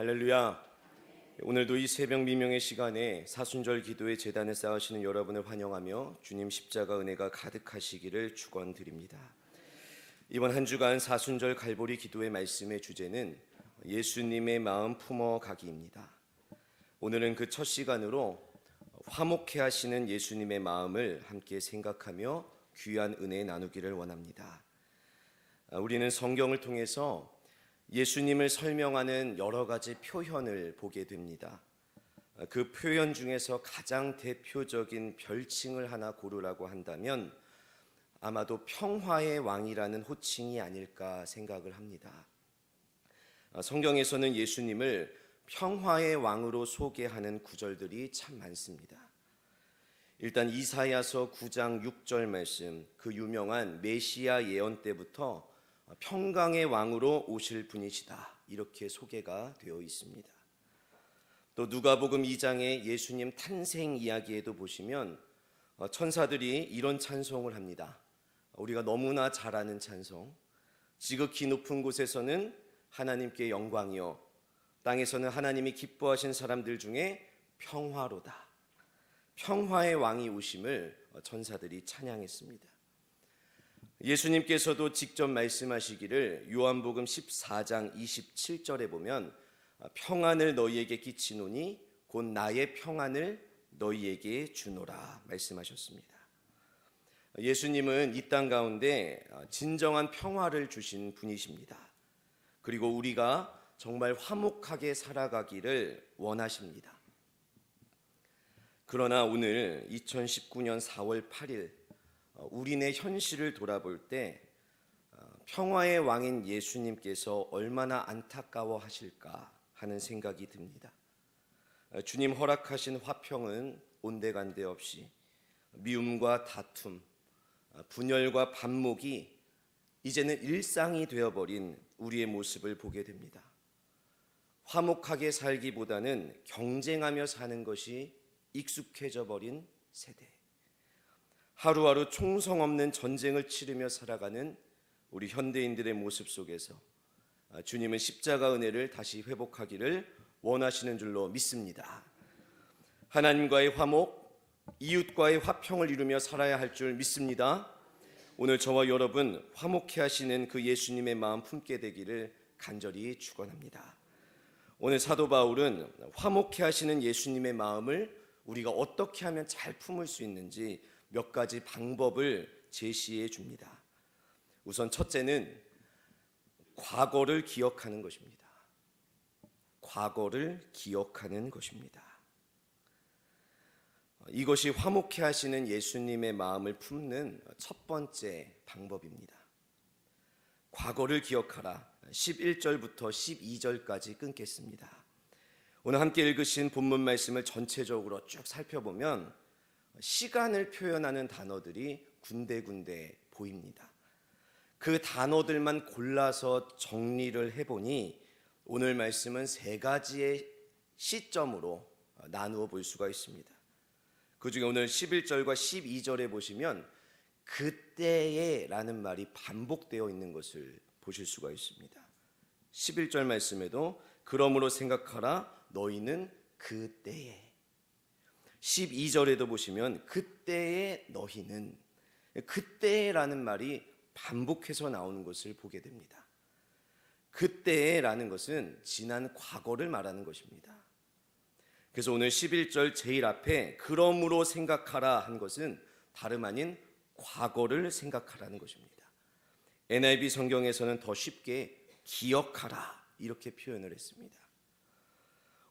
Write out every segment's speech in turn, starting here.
할렐루야. 오늘도 이 새벽 미명의 시간에 사순절 기도의 제단을 쌓으시는 여러분을 환영하며 주님 십자가 은혜가 가득하시기를 축원드립니다. 이번 한 주간 사순절 갈보리 기도의 말씀의 주제는 예수님의 마음 품어가기입니다. 오늘은 그 첫 시간으로 화목해 하시는 예수님의 마음을 함께 생각하며 귀한 은혜 나누기를 원합니다. 우리는 성경을 통해서 예수님을 설명하는 여러 가지 표현을 보게 됩니다. 그 표현 중에서 가장 대표적인 별칭을 하나 고르라고 한다면 아마도 평화의 왕이라는 호칭이 아닐까 생각을 합니다. 성경에서는 예수님을 평화의 왕으로 소개하는 구절들이 참 많습니다. 일단 이사야서 9장 6절 말씀, 그 유명한 메시아 예언 때부터 평강의 왕으로 오실 분이시다, 이렇게 소개가 되어 있습니다. 또 누가복음 2장의 예수님 탄생 이야기에도 보시면 천사들이 이런 찬송을 합니다. 우리가 너무나 잘 아는 찬송. 지극히 높은 곳에서는 하나님께 영광이요, 땅에서는 하나님이 기뻐하신 사람들 중에 평화로다. 평화의 왕이 오심을 천사들이 찬양했습니다. 예수님께서도 직접 말씀하시기를 요한복음 14장 27절에 보면 평안을 너희에게 끼치노니 곧 나의 평안을 너희에게 주노라 말씀하셨습니다. 예수님은 이 땅 가운데 진정한 평화를 주신 분이십니다. 그리고 우리가 정말 화목하게 살아가기를 원하십니다. 그러나 오늘 2019년 4월 8일 우리네 현실을 돌아볼 때 평화의 왕인 예수님께서 얼마나 안타까워 하실까 하는 생각이 듭니다. 주님 허락하신 화평은 온데간데 없이 미움과 다툼, 분열과 반목이 이제는 일상이 되어버린 우리의 모습을 보게 됩니다. 화목하게 살기보다는 경쟁하며 사는 것이 익숙해져 버린 세대. 하루하루 총성 없는 전쟁을 치르며 살아가는 우리 현대인들의 모습 속에서 주님은 십자가 은혜를 다시 회복하기를 원하시는 줄로 믿습니다. 하나님과의 화목, 이웃과의 화평을 이루며 살아야 할 줄 믿습니다. 오늘 저와 여러분 화목해 하시는 그 예수님의 마음 품게 되기를 간절히 축원합니다. 오늘 사도 바울은 화목해 하시는 예수님의 마음을 우리가 어떻게 하면 잘 품을 수 있는지 몇 가지 방법을 제시해 줍니다. 우선 첫째는 과거를 기억하는 것입니다. 과거를 기억하는 것입니다. 이것이 화목해 하시는 예수님의 마음을 품는 첫 번째 방법입니다. 과거를 기억하라. 11절부터 12절까지 끊겠습니다. 오늘 함께 읽으신 본문 말씀을 전체적으로 쭉 살펴보면 시간을 표현하는 단어들이 군데군데 보입니다. 그 단어들만 골라서 정리를 해보니 오늘 말씀은 세 가지의 시점으로 나누어 볼 수가 있습니다. 그 중에 오늘 11절과 12절에 보시면 그때에 라는 말이 반복되어 있는 것을 보실 수가 있습니다. 11절 말씀에도 그러므로 생각하라 너희는 그때에, 12절에도 보시면 그때의 너희는, 그때라는 말이 반복해서 나오는 것을 보게 됩니다. 그때라는 것은 지난 과거를 말하는 것입니다. 그래서 오늘 11절 제일 앞에 그러므로 생각하라 한 것은 다름 아닌 과거를 생각하라는 것입니다. NIV 성경에서는 더 쉽게 기억하라 이렇게 표현을 했습니다.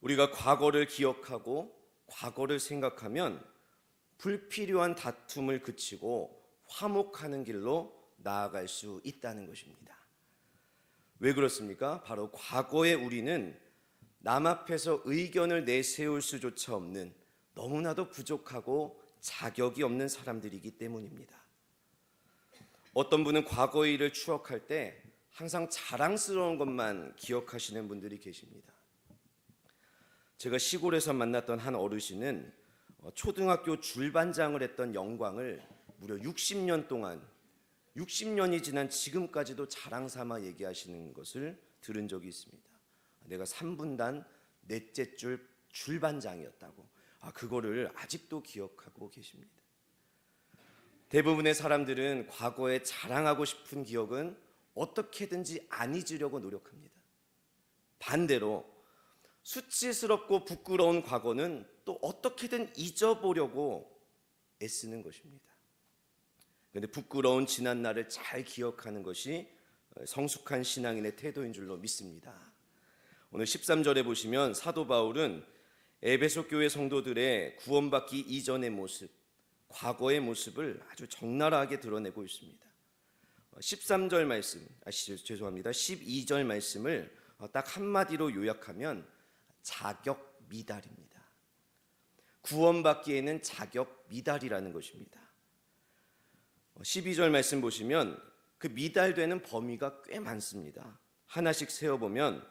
우리가 과거를 기억하고 과거를 생각하면 불필요한 다툼을 그치고 화목하는 길로 나아갈 수 있다는 것입니다. 왜 그렇습니까? 바로 과거의 우리는 남 앞에서 의견을 내세울 수조차 없는 너무나도 부족하고 자격이 없는 사람들이기 때문입니다. 어떤 분은 과거의 일을 추억할 때 항상 자랑스러운 것만 기억하시는 분들이 계십니다. 제가 시골에서 만났던 한 어르신은 초등학교 줄반장을 했던 영광을 무려 60년 동안, 60년이 지난 지금까지도 자랑 삼아 얘기하시는 것을 들은 적이 있습니다. 내가 3분단 넷째 줄 줄반장이었다고. 그거를 아직도 기억하고 계십니다. 대부분의 사람들은 과거에 자랑하고 싶은 기억은 어떻게든지 안 잊으려고 노력합니다. 반대로 수치스럽고 부끄러운 과거는 또 어떻게든 잊어보려고 애쓰는 것입니다. 그런데 부끄러운 지난 날을 잘 기억하는 것이 성숙한 신앙인의 태도인 줄로 믿습니다. 오늘 13절에 보시면 사도 바울은 에베소 교회 성도들의 구원받기 이전의 모습, 과거의 모습을 아주 적나라하게 드러내고 있습니다. 13절 말씀, 12절 말씀을 딱 한마디로 요약하면 자격 미달입니다. 구원받기에는 자격 미달이라는 것입니다. 12절 말씀 보시면 그 미달되는 범위가 꽤 많습니다. 하나씩 세어보면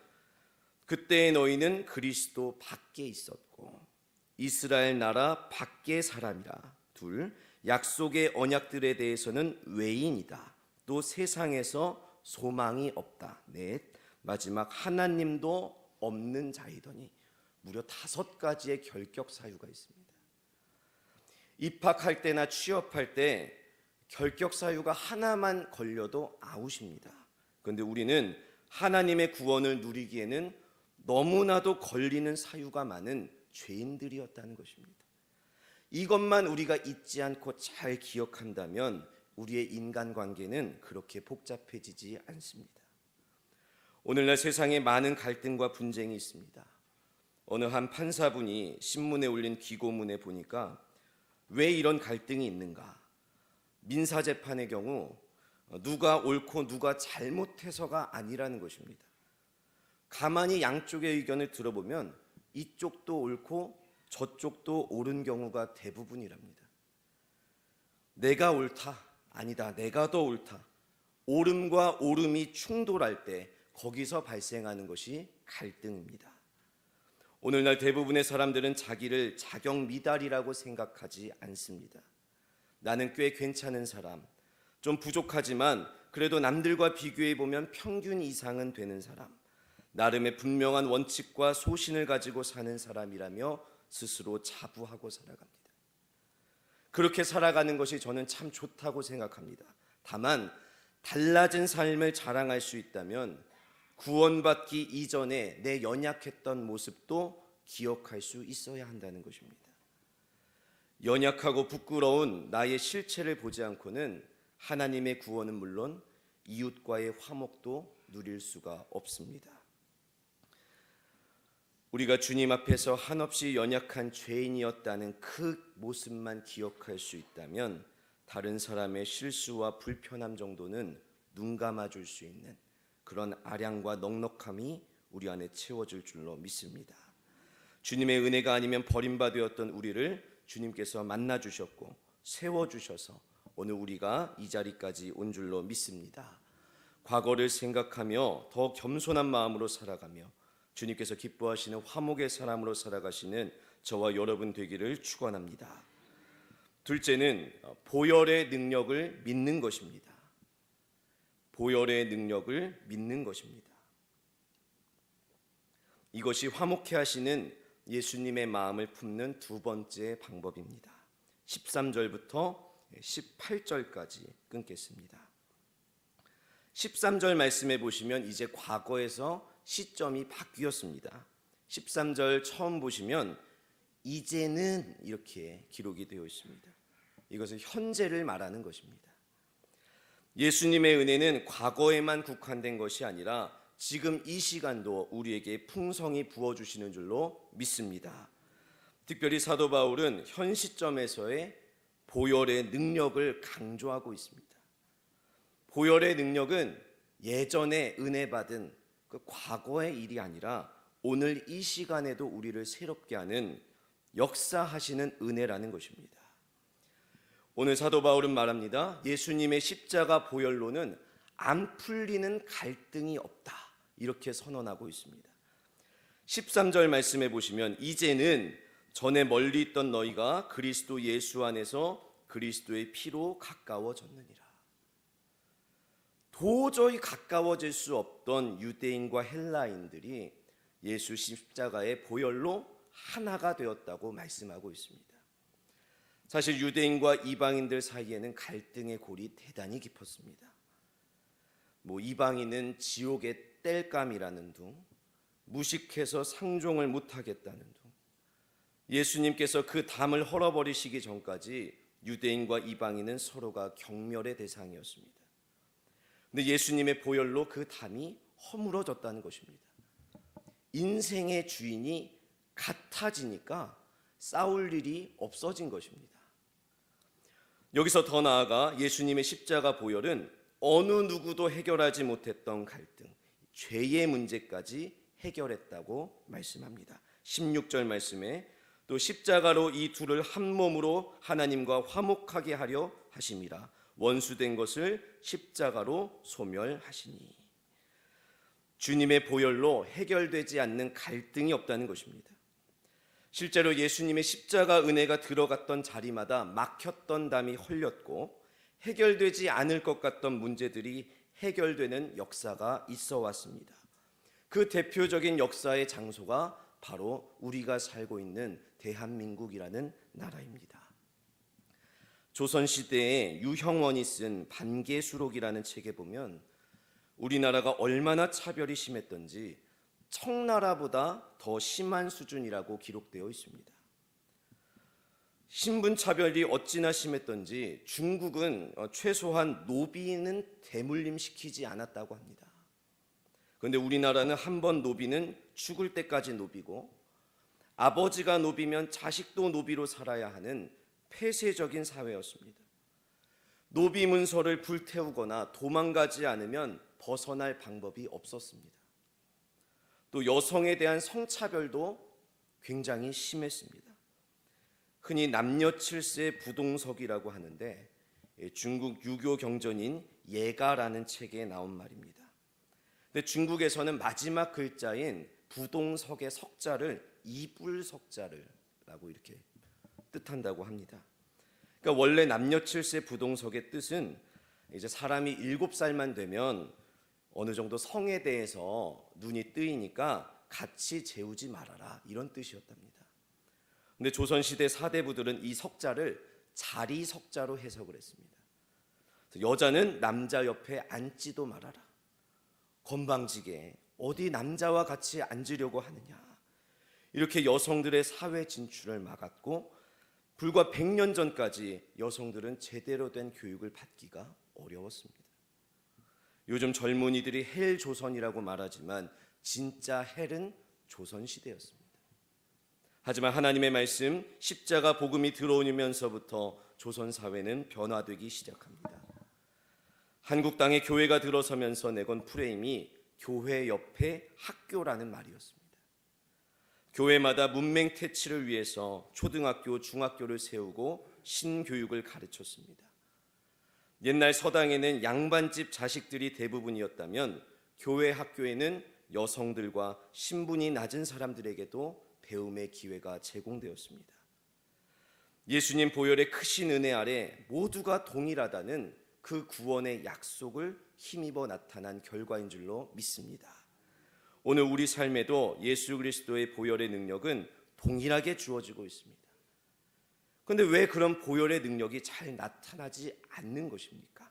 그때의 너희는 그리스도 밖에 있었고 이스라엘 나라 밖의 사람이라. 둘, 약속의 언약들에 대해서는 외인이다. 또 세상에서 소망이 없다. 넷, 마지막 하나님도 없는 자이더니. 무려 5가지의 결격 사유가 있습니다. 입학할 때나 취업할 때 결격 사유가 하나만 걸려도 아웃입니다. 그런데 우리는 하나님의 구원을 누리기에는 너무나도 걸리는 사유가 많은 죄인들이었다는 것입니다. 이것만 우리가 잊지 않고 잘 기억한다면 우리의 인간관계는 그렇게 복잡해지지 않습니다. 오늘날 세상에 많은 갈등과 분쟁이 있습니다. 어느 한 판사분이 신문에 올린 기고문에 보니까 왜 이런 갈등이 있는가? 민사재판의 경우 누가 옳고 누가 잘못해서가 아니라는 것입니다. 가만히 양쪽의 의견을 들어보면 이쪽도 옳고 저쪽도 옳은 경우가 대부분이랍니다. 내가 옳다, 아니다, 내가 더 옳다. 옳음과 옳음이 충돌할 때 거기서 발생하는 것이 갈등입니다. 오늘날 대부분의 사람들은 자기를 자격 미달이라고 생각하지 않습니다. 나는 꽤 괜찮은 사람, 좀 부족하지만 그래도 남들과 비교해 보면 평균 이상은 되는 사람, 나름의 분명한 원칙과 소신을 가지고 사는 사람이라며 스스로 자부하고 살아갑니다. 그렇게 살아가는 것이 저는 참 좋다고 생각합니다. 다만 달라진 삶을 자랑할 수 있다면 구원받기 이전에 내 연약했던 모습도 기억할 수 있어야 한다는 것입니다. 연약하고 부끄러운 나의 실체를 보지 않고는 하나님의 구원은 물론 이웃과의 화목도 누릴 수가 없습니다. 우리가 주님 앞에서 한없이 연약한 죄인이었다는 그 모습만 기억할 수 있다면 다른 사람의 실수와 불편함 정도는 눈 감아줄 수 있는 그런 아량과 넉넉함이 우리 안에 채워질 줄로 믿습니다. 주님의 은혜가 아니면 버림받았던 우리를 주님께서 만나주셨고 세워주셔서 오늘 우리가 이 자리까지 온 줄로 믿습니다. 과거를 생각하며 더 겸손한 마음으로 살아가며 주님께서 기뻐하시는 화목의 사람으로 살아가시는 저와 여러분 되기를 축원합니다. 둘째는 보혈의 능력을 믿는 것입니다. 보혈의 능력을 믿는 것입니다. 이것이 화목해 하시는 예수님의 마음을 품는 두 번째 방법입니다. 13절부터 18절까지 끊겠습니다. 13절 말씀해 보시면 이제 과거에서 시점이 바뀌었습니다. 13절 처음 보시면 이제는 이렇게 기록이 되어 있습니다. 이것은 현재를 말하는 것입니다. 예수님의 은혜는 과거에만 국한된 것이 아니라 지금 이 시간도 우리에게 풍성히 부어주시는 줄로 믿습니다. 특별히 사도 바울은 현 시점에서의 보혈의 능력을 강조하고 있습니다. 보혈의 능력은 예전에 은혜 받은 그 과거의 일이 아니라 오늘 이 시간에도 우리를 새롭게 하는 역사하시는 은혜라는 것입니다. 오늘 사도 바울은 말합니다. 예수님의 십자가 보혈로는 안 풀리는 갈등이 없다. 이렇게 선언하고 있습니다. 13절 말씀해 보시면 이제는 전에 멀리 있던 너희가 그리스도 예수 안에서 그리스도의 피로 가까워졌느니라. 도저히 가까워질 수 없던 유대인과 헬라인들이 예수 십자가의 보혈로 하나가 되었다고 말씀하고 있습니다. 사실 유대인과 이방인들 사이에는 갈등의 골이 대단히 깊었습니다. 이방인은 지옥의 땔감이라는 둥, 무식해서 상종을 못하겠다는 둥, 예수님께서 그 담을 헐어버리시기 전까지 유대인과 이방인은 서로가 경멸의 대상이었습니다. 근데 예수님의 보혈로 그 담이 허물어졌다는 것입니다. 인생의 주인이 같아지니까 싸울 일이 없어진 것입니다. 여기서 더 나아가 예수님의 십자가 보혈은 어느 누구도 해결하지 못했던 갈등, 죄의 문제까지 해결했다고 말씀합니다. 16절 말씀에 또 십자가로 이 둘을 한 몸으로 하나님과 화목하게 하려 하심이라. 원수된 것을 십자가로 소멸하시니. 주님의 보혈로 해결되지 않는 갈등이 없다는 것입니다. 실제로 예수님의 십자가 은혜가 들어갔던 자리마다 막혔던 담이 헐렸고 해결되지 않을 것 같던 문제들이 해결되는 역사가 있어 왔습니다. 그 대표적인 역사의 장소가 바로 우리가 살고 있는 대한민국이라는 나라입니다. 조선시대에 유형원이 쓴 반개수록이라는 책에 보면 우리나라가 얼마나 차별이 심했던지 청나라보다 더 심한 수준이라고 기록되어 있습니다. 신분차별이 어찌나 심했던지 중국은 최소한 노비는 대물림시키지 않았다고 합니다. 그런데 우리나라는 한 번 노비는 죽을 때까지 노비고 아버지가 노비면 자식도 노비로 살아야 하는 폐쇄적인 사회였습니다. 노비 문서를 불태우거나 도망가지 않으면 벗어날 방법이 없었습니다. 또 여성에 대한 성차별도 굉장히 심했습니다. 흔히 남녀 칠세 부동석이라고 하는데 중국 유교 경전인 예가라는 책에 나온 말입니다. 근데 중국에서는 마지막 글자인 부동석의 석자를 이불석자라고 이렇게 뜻한다고 합니다. 그러니까 원래 남녀 칠세 부동석의 뜻은 이제 사람이 7살만 되면 어느 정도 성에 대해서 눈이 뜨이니까 같이 재우지 말아라, 이런 뜻이었답니다. 근데 조선시대 사대부들은 이 석자를 자리 석자로 해석을 했습니다. 여자는 남자 옆에 앉지도 말아라, 건방지게 어디 남자와 같이 앉으려고 하느냐, 이렇게 여성들의 사회 진출을 막았고 불과 100년 전까지 여성들은 제대로 된 교육을 받기가 어려웠습니다. 요즘 젊은이들이 헬조선이라고 말하지만 진짜 헬은 조선시대였습니다. 하지만 하나님의 말씀 십자가 복음이 들어오면서부터 조선 사회는 변화되기 시작합니다. 한국 땅에 교회가 들어서면서 내건 프레임이 교회 옆에 학교라는 말이었습니다. 교회마다 문맹 퇴치를 위해서 초등학교, 중학교를 세우고 신교육을 가르쳤습니다. 옛날 서당에는 양반집 자식들이 대부분이었다면 교회 학교에는 여성들과 신분이 낮은 사람들에게도 배움의 기회가 제공되었습니다. 예수님 보혈의 크신 은혜 아래 모두가 동일하다는 그 구원의 약속을 힘입어 나타난 결과인 줄로 믿습니다. 오늘 우리 삶에도 예수 그리스도의 보혈의 능력은 동일하게 주어지고 있습니다. 그런데 왜 그런 보혈의 능력이 잘 나타나지 않는 것입니까?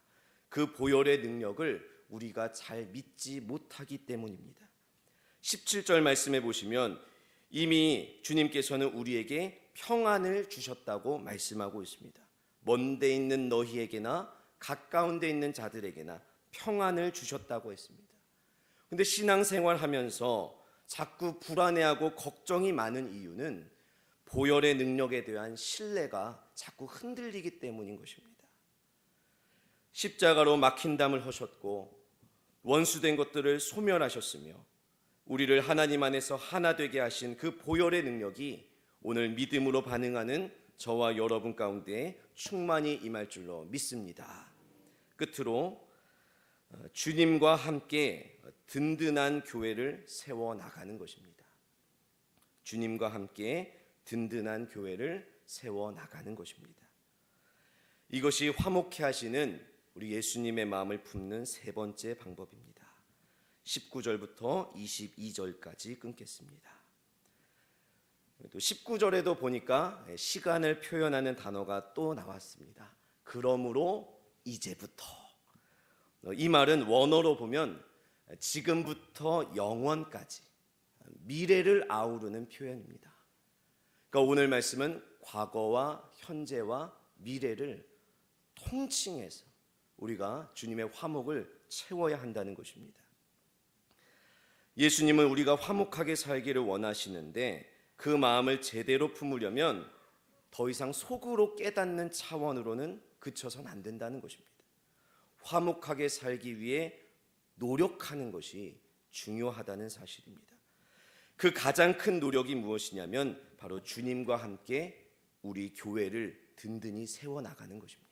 그 보혈의 능력을 우리가 잘 믿지 못하기 때문입니다. 17절 말씀해 보시면 이미 주님께서는 우리에게 평안을 주셨다고 말씀하고 있습니다. 먼 데 있는 너희에게나 가까운 데 있는 자들에게나 평안을 주셨다고 했습니다. 근데 신앙생활 하면서 자꾸 불안해하고 걱정이 많은 이유는 보혈의 능력에 대한 신뢰가 자꾸 흔들리기 때문인 것입니다. 십자가로 막힌 담을 허셨고 원수된 것들을 소멸하셨으며 우리를 하나님 안에서 하나 되게 하신 그 보혈의 능력이 오늘 믿음으로 반응하는 저와 여러분 가운데 충만히 임할 줄로 믿습니다. 끝으로 주님과 함께 든든한 교회를 세워나가는 것입니다. 주님과 함께 든든한 교회를 세워나가는 것입니다. 이것이 화목해 하시는 우리 예수님의 마음을 품는 세 번째 방법입니다. 19절부터 22절까지 끊겠습니다. 또 19절에도 보니까 시간을 표현하는 단어가 또 나왔습니다. 그러므로 이제부터. 이 말은 원어로 보면 지금부터 영원까지, 미래를 아우르는 표현입니다. 그러니까 오늘 말씀은 과거와 현재와 미래를 통칭해서 우리가 주님의 화목을 채워야 한다는 것입니다. 예수님은 우리가 화목하게 살기를 원하시는데 그 마음을 제대로 품으려면 더 이상 속으로 깨닫는 차원으로는 그쳐선 안 된다는 것입니다. 화목하게 살기 위해 노력하는 것이 중요하다는 사실입니다. 그 가장 큰 노력이 무엇이냐면 바로 주님과 함께 우리 교회를 든든히 세워나가는 것입니다.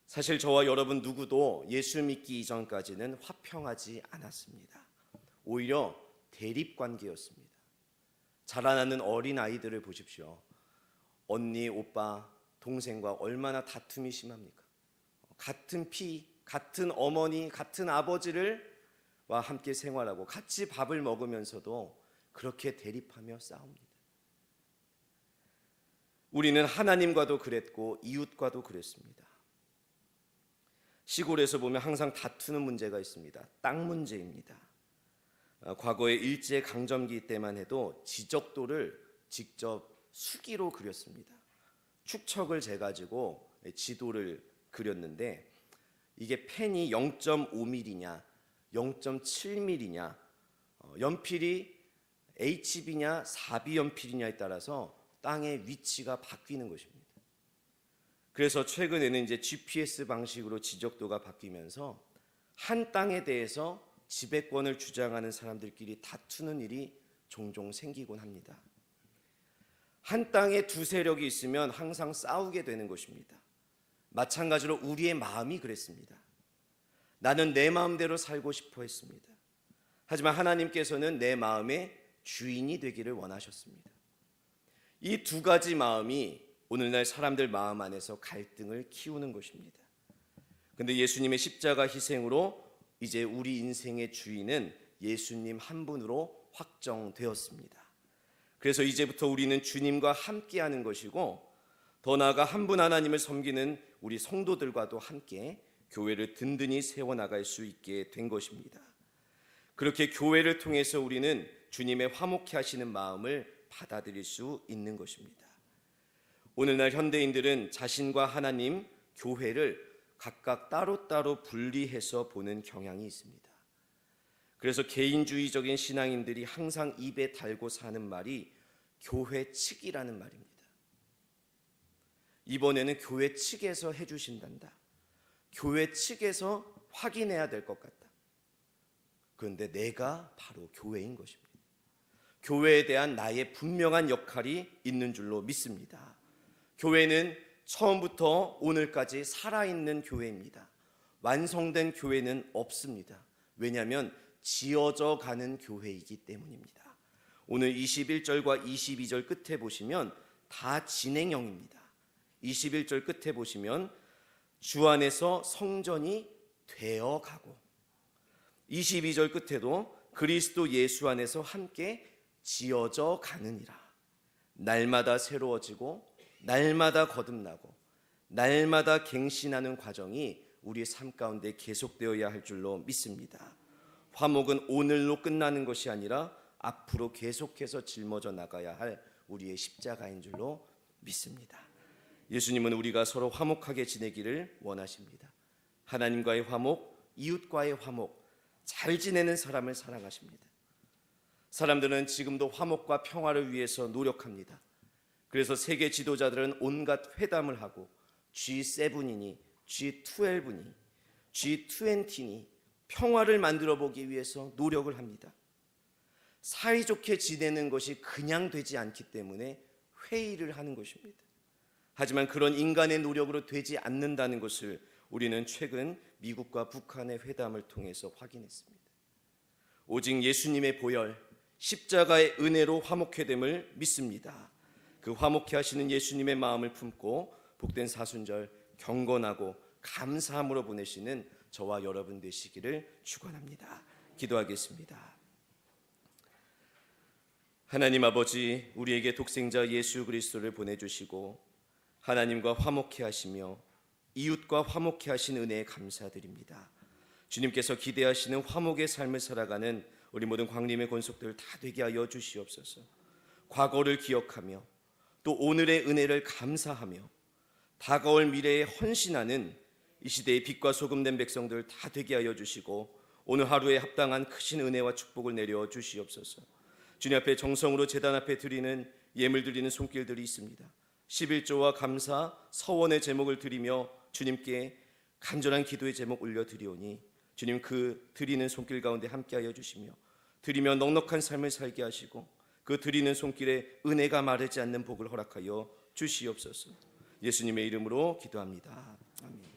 사실 저와 여러분 누구도 예수 믿기 이전까지는 화평하지 않았습니다. 오히려 대립관계였습니다. 자라나는 어린 아이들을 보십시오. 언니, 오빠, 동생과 얼마나 다툼이 심합니까? 같은 피, 같은 어머니, 같은 아버지와 함께 생활하고 같이 밥을 먹으면서도 그렇게 대립하며 싸웁니다. 우리는 하나님과도 그랬고 이웃과도 그랬습니다. 시골에서 보면 항상 다투는 문제가 있습니다. 땅 문제입니다. 과거에 일제강점기 때만 해도 지적도를 직접 수기로 그렸습니다. 축척을 재가지고 지도를 그렸는데 이게 펜이 0.5mm냐 0.7mm냐 연필이 HB냐 4B 연필이냐에 따라서 땅의 위치가 바뀌는 것입니다. 그래서 최근에는 이제 GPS 방식으로 지적도가 바뀌면서 한 땅에 대해서 지배권을 주장하는 사람들끼리 다투는 일이 종종 생기곤 합니다. 한 땅에 두 세력이 있으면 항상 싸우게 되는 것입니다. 마찬가지로 우리의 마음이 그랬습니다. 나는 내 마음대로 살고 싶어 했습니다. 하지만 하나님께서는 내 마음의 주인이 되기를 원하셨습니다. 이 두 가지 마음이 오늘날 사람들 마음 안에서 갈등을 키우는 것입니다. 그런데 예수님의 십자가 희생으로 이제 우리 인생의 주인은 예수님 한 분으로 확정되었습니다. 그래서 이제부터 우리는 주님과 함께하는 것이고 더 나아가 한 분 하나님을 섬기는 우리 성도들과도 함께 교회를 든든히 세워나갈 수 있게 된 것입니다. 그렇게 교회를 통해서 우리는 주님의 화목케 하시는 마음을 받아들일 수 있는 것입니다. 오늘날 현대인들은 자신과 하나님, 교회를 각각 따로따로 분리해서 보는 경향이 있습니다. 그래서 개인주의적인 신앙인들이 항상 입에 달고 사는 말이 교회 측이라는 말입니다. 이번에는 교회 측에서 해주신단다. 교회 측에서 확인해야 될 것 같다. 그런데 내가 바로 교회인 것입니다. 교회에 대한 나의 분명한 역할이 있는 줄로 믿습니다. 교회는 처음부터 오늘까지 살아있는 교회입니다. 완성된 교회는 없습니다. 왜냐하면 지어져 가는 교회이기 때문입니다. 오늘 21절과 22절 끝에 보시면 다 진행형입니다. 21절 끝에 보시면 주 안에서 성전이 되어가고 22절 끝에도 그리스도 예수 안에서 함께 지어져 가느니라. 날마다 새로워지고 날마다 거듭나고 날마다 갱신하는 과정이 우리의 삶 가운데 계속되어야 할 줄로 믿습니다. 화목은 오늘로 끝나는 것이 아니라 앞으로 계속해서 짊어져 나가야 할 우리의 십자가인 줄로 믿습니다. 예수님은 우리가 서로 화목하게 지내기를 원하십니다. 하나님과의 화목, 이웃과의 화목, 잘 지내는 사람을 사랑하십니다. 사람들은 지금도 화목과 평화를 위해서 노력합니다. 그래서 세계 지도자들은 온갖 회담을 하고 G7이니 G12이니 G20니 평화를 만들어 보기 위해서 노력을 합니다. 사이좋게 지내는 것이 그냥 되지 않기 때문에 회의를 하는 것입니다. 하지만 그런 인간의 노력으로 되지 않는다는 것을 우리는 최근 미국과 북한의 회담을 통해서 확인했습니다. 오직 예수님의 보혈, 십자가의 은혜로 화목해 됨을 믿습니다. 그 화목해 하시는 예수님의 마음을 품고 복된 사순절 경건하고 감사함으로 보내시는 저와 여러분 되시기를 축원합니다. 기도하겠습니다. 하나님 아버지, 우리에게 독생자 예수 그리스도를 보내주시고 하나님과 화목케 하시며 이웃과 화목케 하신 은혜에 감사드립니다. 주님께서 기대하시는 화목의 삶을 살아가는 우리 모든 광림의 권속들 다 되게 하여 주시옵소서. 과거를 기억하며 또 오늘의 은혜를 감사하며 다가올 미래에 헌신하는 이 시대의 빛과 소금 된 백성들 다 되게 하여 주시고 오늘 하루에 합당한 크신 은혜와 축복을 내려 주시옵소서. 주님 앞에 정성으로 제단 앞에 드리는 예물 드리는 손길들이 있습니다. 11조와 감사 서원의 제목을 드리며 주님께 간절한 기도의 제목 올려드리오니 주님 그 드리는 손길 가운데 함께하여 주시며 드리며 넉넉한 삶을 살게 하시고 그 드리는 손길에 은혜가 마르지 않는 복을 허락하여 주시옵소서. 예수님의 이름으로 기도합니다. 아멘.